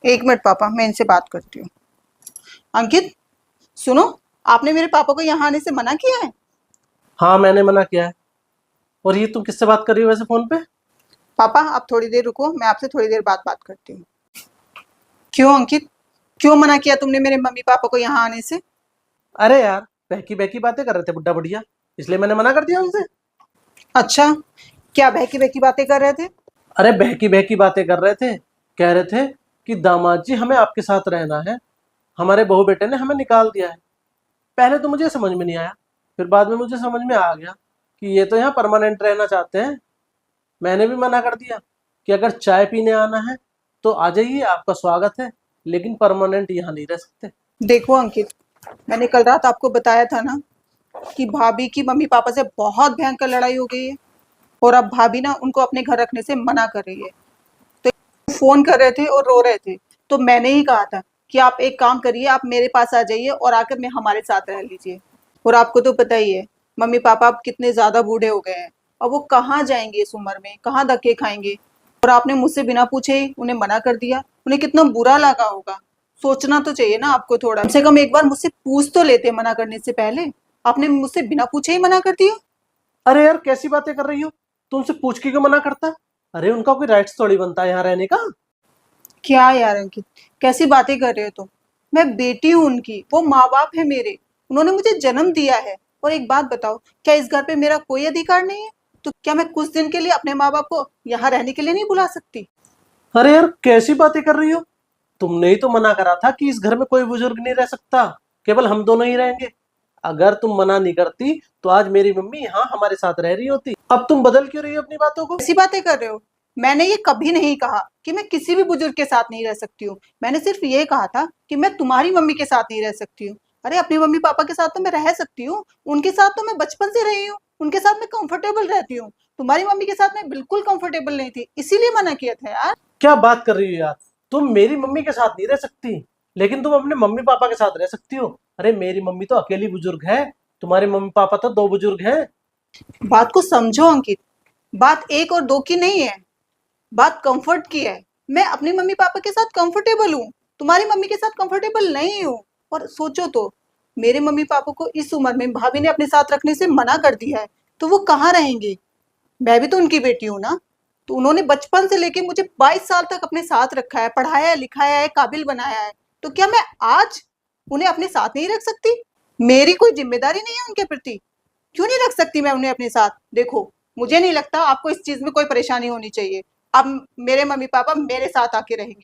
एक मिनट पापा, मैं इनसे बात करती हूँ। अंकित, सुनो, आपने मेरे पापा को यहाँ आने से मना किया है। हाँ, मैंने मना किया है। और ये तुम किससे बात कर रही हो वैसे फोन पे? पापा आप थोड़ी देर रुको, मैं आपसे थोड़ी देर बाद बात करती हूँ। क्यों अंकित, क्यों मना किया तुमने मेरे मम्मी पापा को यहाँ आने से? अरे यार, बहकी बहकी बातें कर रहे थे बुड्ढा बुढ़िया, इसलिए मैंने मना कर दिया उनसे। अच्छा, क्या बहकी बहकी बातें कर रहे थे? अरे बहकी बहकी बातें कर रहे थे, कह रहे थे कि दामाद जी हमें आपके साथ रहना है, हमारे बहू बेटे ने हमें निकाल दिया है। पहले तो मुझे समझ में नहीं आया, फिर बाद में मुझे समझ में आ गया कि ये तो यहाँ परमानेंट रहना चाहते हैं। मैंने भी मना कर दिया कि अगर चाय पीने आना है तो आ जाइए, आपका स्वागत है, लेकिन परमानेंट यहाँ नहीं रह सकते। देखो अंकित, मैंने कल रात आपको बताया था ना कि भाभी की मम्मी पापा से बहुत भयंकर लड़ाई हो गई है, और अब भाभी ना उनको अपने घर रखने से मना कर रही है। तो फोन कर रहे थे और रो रहे थे, तो मैंने ही कहा था कि आप एक काम करिए, आप मेरे पास आ जाइए और आकर में हमारे साथ रह लीजिए। और आपको तो पता ही है, मम्मी पापा अब कितने ज्यादा बूढ़े हो गए हैं, और वो कहाँ जाएंगे इस उम्र में, कहाँ धक्के खाएंगे। और आपने मुझसे बिना पूछे ही उन्हें मना कर दिया, उन्हें कितना बुरा लगा होगा। सोचना तो चाहिए ना आपको, थोड़ा कम से कम एक बार मुझसे पूछ तो लेते मना करने से पहले। आपने मुझसे बिना पूछे ही मना कर दिया। अरे यार, कैसी बातें कर रही हो? तुमसे पूछ के क्यों मना करता? अरे उनका कोई राइट्स थोड़ी बनता है यहाँ रहने का। क्या यार अंकित, कैसी बातें कर रहे हो तुम? मैं बेटी हूँ उनकी, वो माँ बाप है मेरे, उन्होंने मुझे जन्म दिया है। और एक बात बताओ, क्या इस घर पे मेरा कोई अधिकार नहीं है? तो क्या मैं कुछ दिन के लिए अपने माँ बाप को यहाँ रहने के लिए नहीं बुला सकती? अरे यार, कैसी बातें कर रही हो? तुमने ही तो मना करा था कि इस घर में कोई बुजुर्ग नहीं रह सकता, केवल हम दोनों ही रहेंगे। अगर तुम मना नहीं करती तो आज मेरी मम्मी यहाँ हमारे साथ रह रही होती। अब तुम बदल क्यों रही हो अपनी बातों को? ऐसी बातें कर रहे हो? मैंने ये कभी नहीं कहा कि मैं किसी भी बुजुर्ग के साथ नहीं रह सकती हूँ। मैंने सिर्फ ये कहा था कि मैं तुम्हारी मम्मी के साथ नहीं रह सकती हूँ। अरे अपनी मम्मी पापा के साथ तो मैं रह सकती हूँ, उनके साथ तो मैं बचपन से रही हूँ, उनके साथ मैं कंफर्टेबल रहती हूँ। तुम्हारी मम्मी के साथ मैं बिल्कुल कंफर्टेबल नहीं थी, इसीलिए मना किया था यार। क्या बात कर रही हो यार? तुम मेरी मम्मी के साथ नहीं रह सकती, लेकिन तुम अपने मम्मी पापा के साथ रह सकती हो। अरे मेरी मम्मी तो अकेली बुजुर्ग है, तुम्हारे मम्मी पापा तो दो बुजुर्ग हैं। बात को समझो अंकित, बात एक और दो की नहीं है, बात कंफर्ट की है। मैं अपनी मम्मी पापा के साथ कंफर्टेबल हूँ, तुम्हारी मम्मी के साथ कंफर्टेबल नहीं हूँ। और सोचो तो, मेरे मम्मी पापा को इस उम्र में भाभी ने अपने साथ रखने से मना कर दिया है, तो वो कहाँ रहेंगे? मैं भी तो उनकी बेटी हूँ ना। तो उन्होंने बचपन से लेके मुझे 22 साल तक अपने साथ रखा है, पढ़ाया है, लिखाया है, काबिल बनाया है। तो क्या मैं आज उन्हें अपने साथ नहीं रख सकती? मेरी कोई जिम्मेदारी नहीं है उनके प्रति? क्यों नहीं रख सकती मैं उन्हें अपने साथ? देखो, मुझे नहीं लगता आपको इस चीज में कोई परेशानी होनी चाहिए। अब मेरे मम्मी पापा मेरे साथ आके रहेंगे।